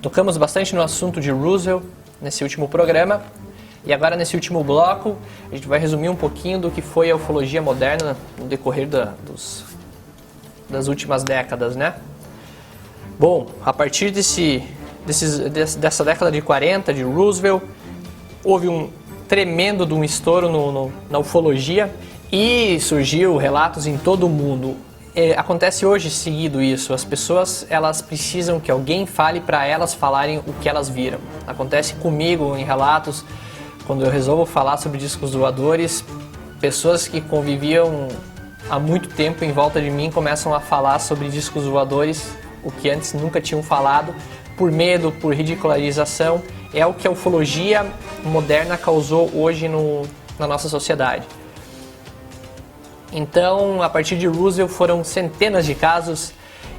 Tocamos bastante no assunto de Roosevelt nesse último programa. E agora, nesse último bloco, a gente vai resumir um pouquinho do que foi a ufologia moderna no decorrer das últimas décadas, né? Bom, a partir dessa década de 40, de Roosevelt, houve um tremendo de um estouro na ufologia e surgiu relatos em todo o mundo. Acontece hoje seguido isso, as pessoas elas precisam que alguém fale para elas falarem o que elas viram. Acontece comigo em relatos, quando eu resolvo falar sobre discos voadores, pessoas que conviviam há muito tempo em volta de mim começam a falar sobre discos voadores, o que antes nunca tinham falado, por medo, por ridicularização. É o que a ufologia moderna causou hoje na nossa sociedade. Então, a partir de Roosevelt foram centenas de casos,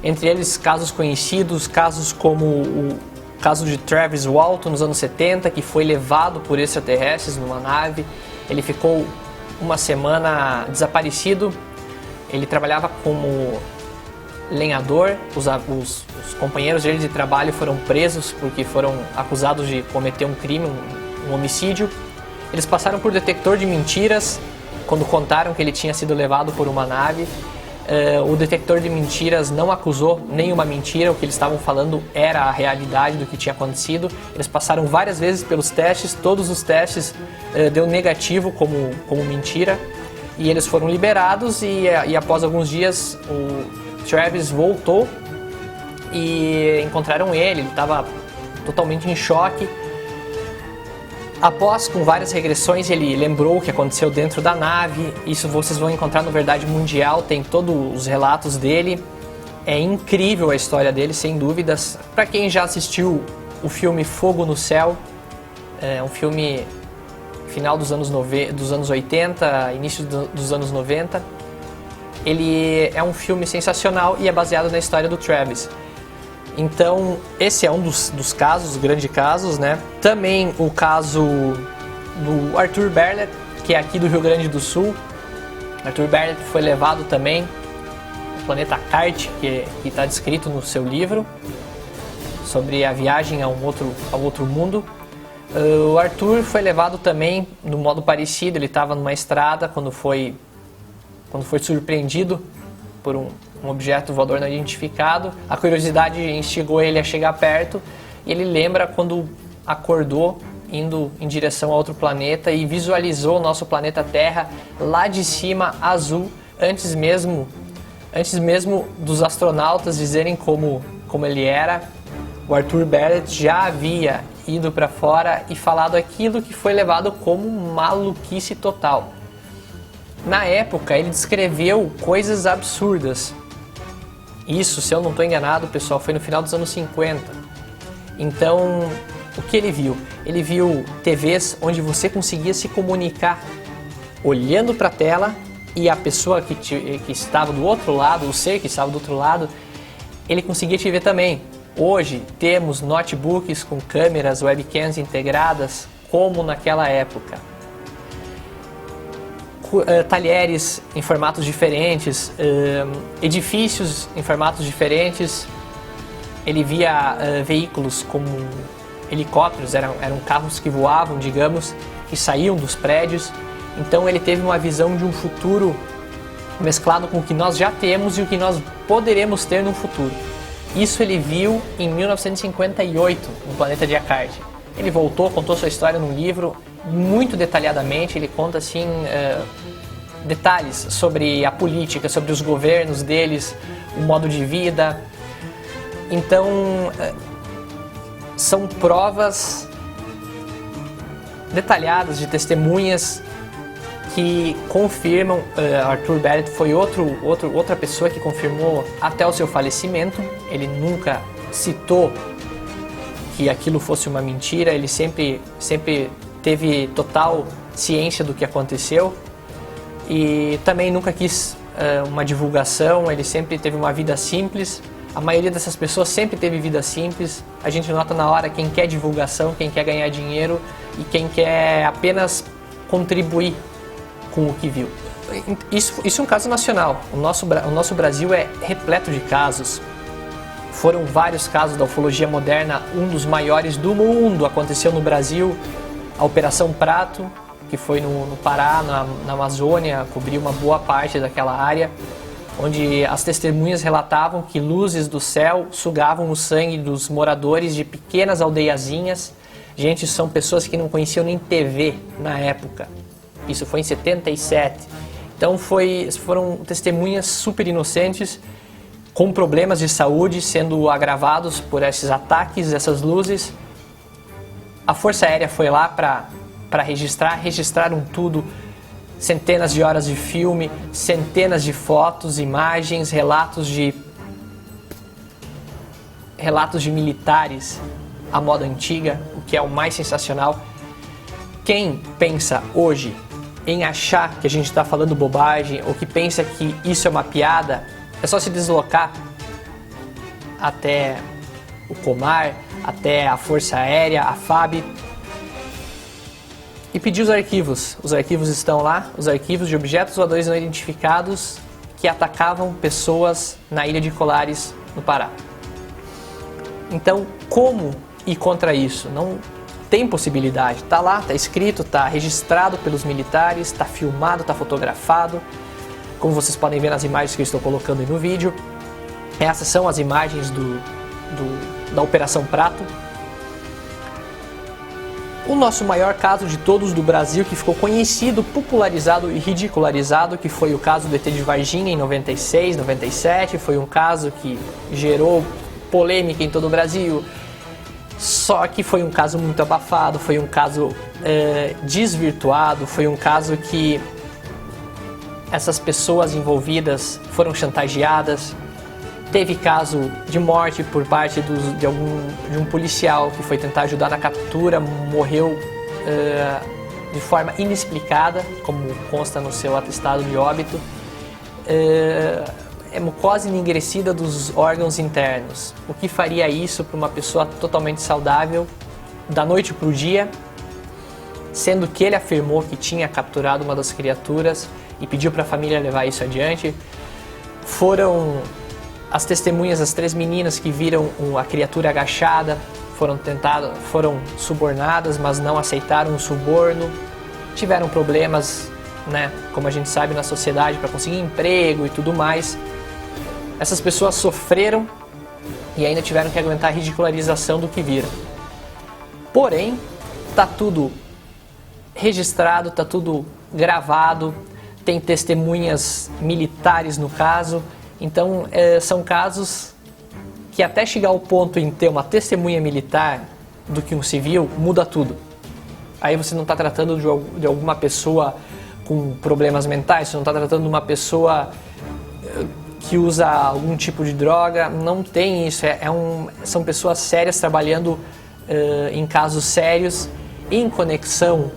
entre eles casos conhecidos, casos como o caso de Travis Walton nos anos 70, que foi levado por extraterrestres numa nave. Ele ficou uma semana desaparecido, ele trabalhava como lenhador, os companheiros dele de trabalho foram presos porque foram acusados de cometer um crime, um homicídio. Eles passaram por detector de mentiras, quando contaram que ele tinha sido levado por uma nave. O detector de mentiras não acusou nenhuma mentira, o que eles estavam falando era a realidade do que tinha acontecido. Eles passaram várias vezes pelos testes, todos os testes deu negativo como mentira, e eles foram liberados e após alguns dias o Travis voltou e encontraram ele estava totalmente em choque. Após, com várias regressões, ele lembrou o que aconteceu dentro da nave. Isso vocês vão encontrar no Verdade Mundial, tem todos os relatos dele. É incrível a história dele, sem dúvidas. Para quem já assistiu o filme Fogo no Céu, é um filme final dos anos 80, início dos anos 90. Ele é um filme sensacional e é baseado na história do Travis. Então, esse é um dos casos, grandes casos, né? Também o caso do Arthur Bartlett, que é aqui do Rio Grande do Sul. Arthur Bartlett foi levado também ao planeta Cart, que está descrito no seu livro, sobre a viagem ao outro mundo. O Arthur foi levado também no modo parecido, ele estava numa estrada quando foi surpreendido por um objeto voador não identificado. A curiosidade instigou ele a chegar perto e ele lembra quando acordou indo em direção a outro planeta e visualizou o nosso planeta Terra lá de cima, azul, antes mesmo dos astronautas dizerem como ele era. O Arthur Bartlett já havia ido para fora e falado aquilo que foi levado como maluquice total. Na época, ele descreveu coisas absurdas. Isso, se eu não estou enganado, pessoal, foi no final dos anos 50. Então, o que ele viu? Ele viu TVs onde você conseguia se comunicar olhando para a tela e a pessoa que estava do outro lado, o ser que estava do outro lado, ele conseguia te ver também. Hoje, temos notebooks com câmeras, webcams integradas, como naquela época. Talheres em formatos diferentes, edifícios em formatos diferentes. Ele via veículos como helicópteros, eram carros que voavam, digamos, que saíam dos prédios. Então ele teve uma visão de um futuro mesclado com o que nós já temos e o que nós poderemos ter no futuro. Isso ele viu em 1958, no planeta Jakar. Ele voltou, contou sua história num livro muito detalhadamente. Ele conta assim detalhes sobre a política, sobre os governos deles, o modo de vida. Então são provas detalhadas de testemunhas que confirmam. Arthur Bartlett foi outra pessoa que confirmou até o seu falecimento. Ele nunca citou que aquilo fosse uma mentira, ele sempre teve total ciência do que aconteceu e também nunca quis uma divulgação. Ele sempre teve uma vida simples. A maioria dessas pessoas sempre teve vida simples. A gente nota na hora quem quer divulgação, quem quer ganhar dinheiro e quem quer apenas contribuir com o que viu. Isso é um caso nacional. O nosso Brasil é repleto de casos. Foram vários casos da ufologia moderna, um dos maiores do mundo aconteceu no Brasil, a Operação Prato, que foi no Pará, na Amazônia, cobriu uma boa parte daquela área, onde as testemunhas relatavam que luzes do céu sugavam o sangue dos moradores de pequenas aldeiazinhas. Gente, são pessoas que não conheciam nem TV na época. Isso foi em 77. Então foram testemunhas super inocentes, com problemas de saúde, sendo agravados por esses ataques, essas luzes. A Força Aérea foi lá para registraram tudo, centenas de horas de filme, centenas de fotos, imagens, relatos de militares à moda antiga, o que é o mais sensacional. Quem pensa hoje em achar que a gente está falando bobagem ou que pensa que isso é uma piada, é só se deslocar até o Comar, até a Força Aérea, a FAB, e pedir os arquivos. Os arquivos estão lá, os arquivos de objetos voadores não identificados que atacavam pessoas na ilha de Colares, no Pará. Então, como ir contra isso? Não tem possibilidade. Está lá, está escrito, está registrado pelos militares, está filmado, está fotografado. Como vocês podem ver nas imagens que eu estou colocando aí no vídeo. Essas são as imagens da Operação Prato. O nosso maior caso de todos do Brasil, que ficou conhecido, popularizado e ridicularizado, que foi o caso do ET de Varginha em 96, 97. Foi um caso que gerou polêmica em todo o Brasil. Só que foi um caso muito abafado, foi um caso desvirtuado, foi um caso que essas pessoas envolvidas foram chantageadas. Teve caso de morte por parte de um policial que foi tentar ajudar na captura, morreu de forma inexplicada, como consta no seu atestado de óbito. É mucosa enegrecida dos órgãos internos. O que faria isso para uma pessoa totalmente saudável, da noite para o dia, sendo que ele afirmou que tinha capturado uma das criaturas e pediu para a família levar isso adiante? Foram as testemunhas, as 3 meninas que viram a criatura agachada, foram subornadas, mas não aceitaram o suborno, tiveram problemas, né, como a gente sabe na sociedade, para conseguir emprego e tudo mais. Essas pessoas sofreram e ainda tiveram que aguentar a ridicularização do que viram. Porém, tá tudo registrado, tá tudo gravado, tem testemunhas militares no caso. Então, são casos que até chegar ao ponto em ter uma testemunha militar do que um civil, muda tudo. Aí você não está tratando de alguma pessoa com problemas mentais, você não está tratando de uma pessoa que usa algum tipo de droga, não tem isso. São pessoas sérias trabalhando em casos sérios, em conexão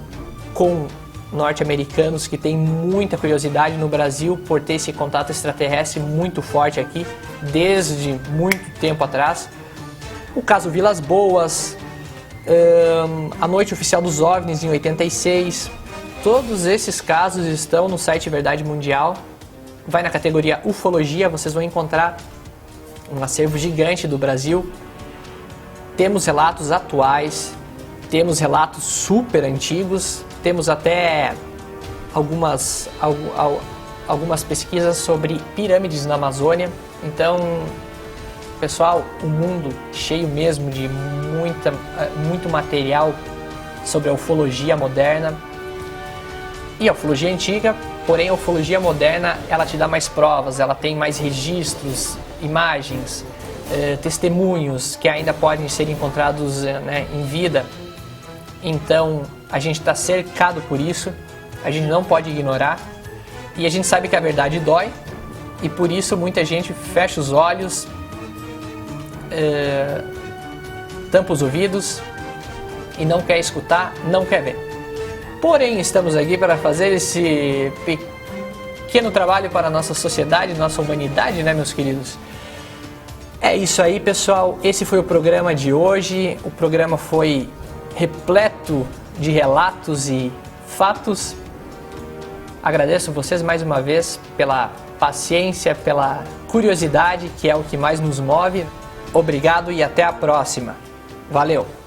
com norte-americanos que têm muita curiosidade no Brasil por ter esse contato extraterrestre muito forte aqui, desde muito tempo atrás. O caso Vilas Boas, a Noite Oficial dos OVNIs em 86, todos esses casos estão no site Verdade Mundial. Vai na categoria Ufologia, vocês vão encontrar um acervo gigante do Brasil. Temos relatos atuais, temos relatos super antigos, temos até algumas pesquisas sobre pirâmides na Amazônia. Então, pessoal, o mundo cheio mesmo de muito material sobre a ufologia moderna e a ufologia antiga. Porém, a ufologia moderna, ela te dá mais provas, ela tem mais registros, imagens, testemunhos que ainda podem ser encontrados em vida. Então, a gente está cercado por isso, a gente não pode ignorar, e a gente sabe que a verdade dói, e por isso muita gente fecha os olhos, tampa os ouvidos e não quer escutar, não quer ver. Porém, estamos aqui para fazer esse pequeno trabalho para a nossa sociedade, nossa humanidade, né, meus queridos? É isso aí, pessoal. Esse foi o programa de hoje. O programa foi repleto de relatos e fatos. Agradeço vocês mais uma vez pela paciência, pela curiosidade, que é o que mais nos move. Obrigado e até a próxima. Valeu!